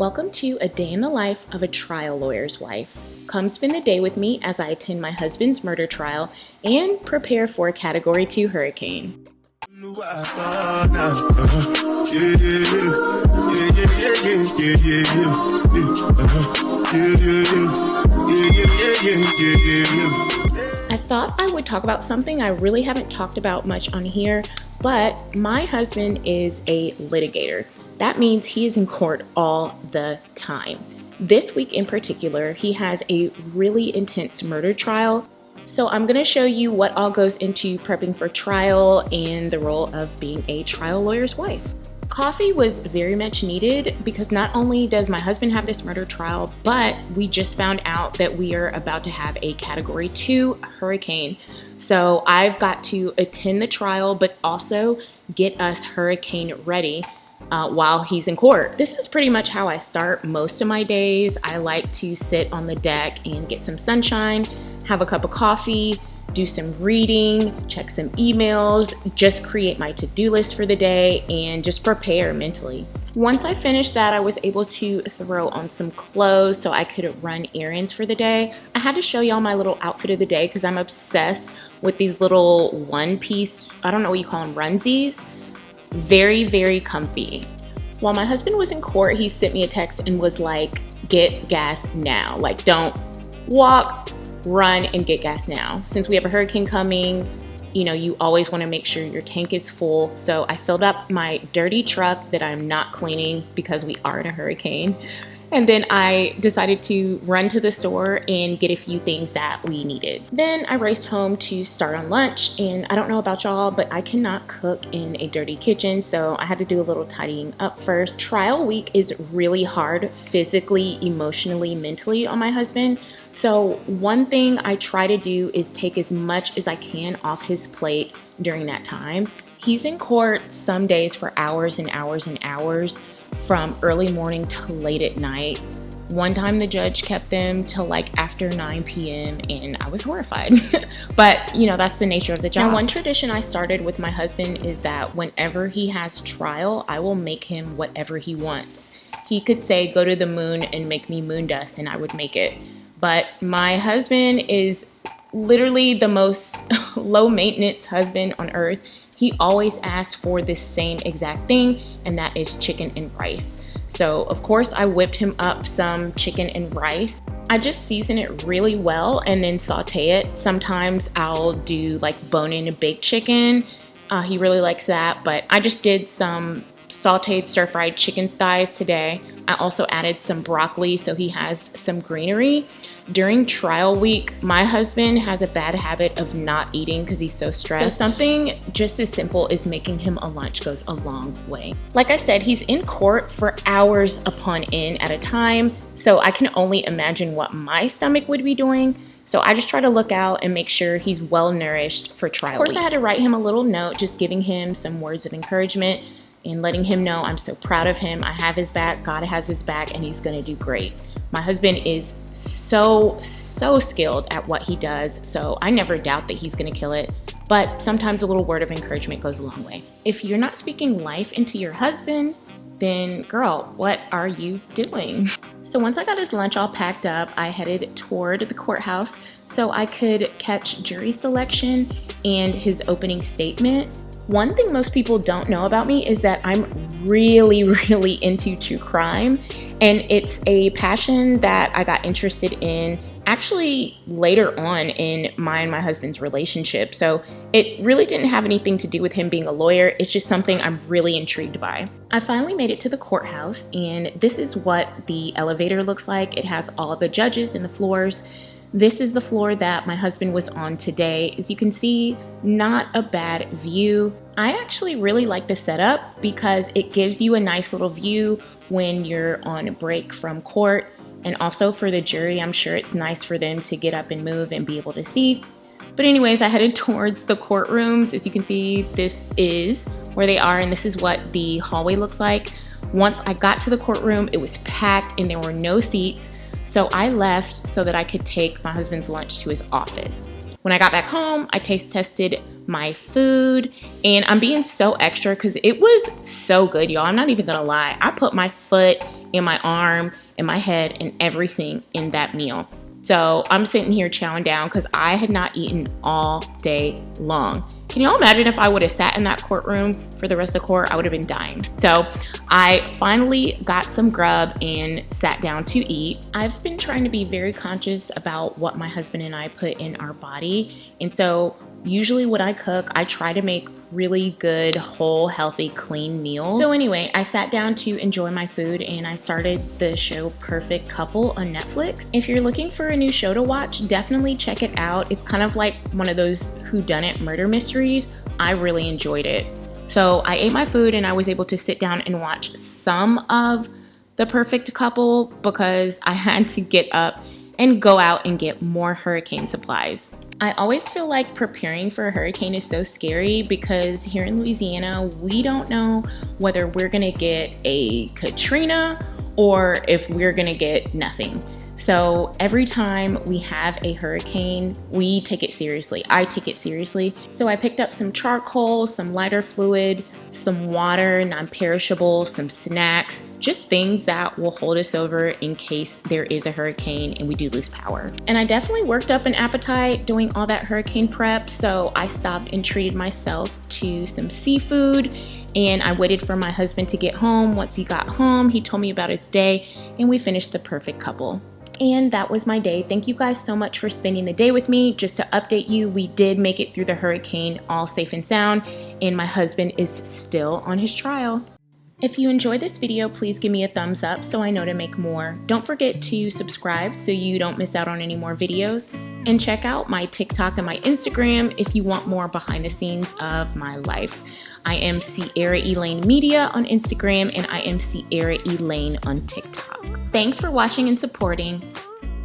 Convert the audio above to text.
Welcome to a day in the life of a trial lawyer's wife. Come spend the day with me as I attend my husband's murder trial and prepare for a Category 2 hurricane. I thought I would talk about something I really haven't talked about much on here, but my husband is a litigator. That means he is in court all the time. This week in particular, he has a really intense murder trial. So I'm going to show you what all goes into prepping for trial and the role of being a trial lawyer's wife. Coffee was very much needed because not only does my husband have this murder trial, but we just found out that we are about to have a Category 2 hurricane. So I've got to attend the trial, but also get us hurricane ready while he's in court. This is pretty much how I start most of my days. I like to sit on the deck and get some sunshine, have a cup of coffee, do some reading, check some emails, just create my to-do list for the day, and just prepare mentally. Once I finished that, I was able to throw on some clothes so I could run errands for the day. I had to show y'all my little outfit of the day because I'm obsessed with these little one-piece, I don't know what you call them, runsies. Very, very comfy. While my husband was in court, he sent me a text and was like, get gas now. Like, don't walk, run and get gas now. Since we have a hurricane coming, you know, you always want to make sure your tank is full. So I filled up my dirty truck that I'm not cleaning because we are in a hurricane. And then I decided to run to the store and get a few things that we needed. Then I raced home to start on lunch, and I don't know about y'all, but I cannot cook in a dirty kitchen, so I had to do a little tidying up first. Trial week is really hard physically, emotionally, mentally on my husband. So one thing I try to do is take as much as I can off his plate during that time. He's in court some days for hours and hours and hours, from early morning to late at night. One time the judge kept them till like after 9 p.m. and I was horrified. But you know, that's the nature of the job. Now, one tradition I started with my husband is that whenever he has trial, I will make him whatever he wants. He could say, go to the moon and make me moon dust, and I would make it. But my husband is literally the most low maintenance husband on earth. He always asks for the same exact thing, and that is chicken and rice. So of course I whipped him up some chicken and rice. I just season it really well and then saute it. Sometimes I'll do like bone-in and baked chicken. He really likes that, but I just did some sauteed stir-fried chicken thighs today. I also added some broccoli so he has some greenery. During trial week, my husband has a bad habit of not eating because he's so stressed. So something just as simple as making him a lunch goes a long way. Like I said, he's in court for hours upon end at a time, so I can only imagine what my stomach would be doing. So I just try to look out and make sure he's well nourished for trial week. Of course, I had to write him a little note, just giving him some words of encouragement and letting him know I'm so proud of him. I have his back, God has his back, and he's gonna do great. My husband is so skilled at what he does, so I never doubt that he's gonna kill it. But sometimes a little word of encouragement goes a long way. If you're not speaking life into your husband, then girl, what are you doing? So once I got his lunch all packed up, I headed toward the courthouse so I could catch jury selection and his opening statement. One thing most people don't know about me is that I'm really into true crime, and it's a passion that I got interested in actually later on in my and my husband's relationship. So it really didn't have anything to do with him being a lawyer. It's just something I'm really intrigued by. I finally made it to the courthouse, and this is what the elevator looks like. It has all the judges and the floors. This is the floor that my husband was on today. As you can see, not a bad view. I actually really like the setup because it gives you a nice little view when you're on a break from court. And also for the jury, I'm sure it's nice for them to get up and move and be able to see. But anyways, I headed towards the courtrooms. As you can see, this is where they are, and this is what the hallway looks like. Once I got to the courtroom, it was packed and there were no seats. So I left so that I could take my husband's lunch to his office. When I got back home, I taste tested my food, and I'm being so extra because it was so good, y'all. I'm not even gonna lie. I put my foot in my arm, in my head, and everything in that meal. So I'm sitting here chowing down because I had not eaten all day long. Can y'all imagine if I would have sat in that courtroom for the rest of the court? I would have been dying. So I finally got some grub and sat down to eat. I've been trying to be very conscious about what my husband and I put in our body. And so usually when I cook, I try to make really good, whole, healthy, clean meals. So anyway, I sat down to enjoy my food and I started the show Perfect Couple on Netflix. If you're looking for a new show to watch, definitely check it out. It's kind of like one of those whodunit murder mysteries. I really enjoyed it. So I ate my food and I was able to sit down and watch some of the Perfect Couple because I had to get up and go out and get more hurricane supplies. I always feel like preparing for a hurricane is so scary because here in Louisiana, we don't know whether we're gonna get a Katrina or if we're gonna get nothing. So every time we have a hurricane, we take it seriously. I take it seriously. So I picked up some charcoal, some lighter fluid, some water, non-perishable, some snacks, just things that will hold us over in case there is a hurricane and we do lose power. And I definitely worked up an appetite doing all that hurricane prep, so I stopped and treated myself to some seafood. And I waited for my husband to get home. Once he got home, he told me about his day and we finished the Perfect Couple. And that was my day. Thank you guys so much for spending the day with me. Just to update you, we did make it through the hurricane all safe and sound, and my husband is still on his trial. If you enjoyed this video, please give me a thumbs up so I know to make more. Don't forget to subscribe so you don't miss out on any more videos. And check out my TikTok and my Instagram if you want more behind the scenes of my life. I am CIARA ELAINE Media on Instagram and I am CIARA ELAINE on TikTok. Thanks for watching and supporting.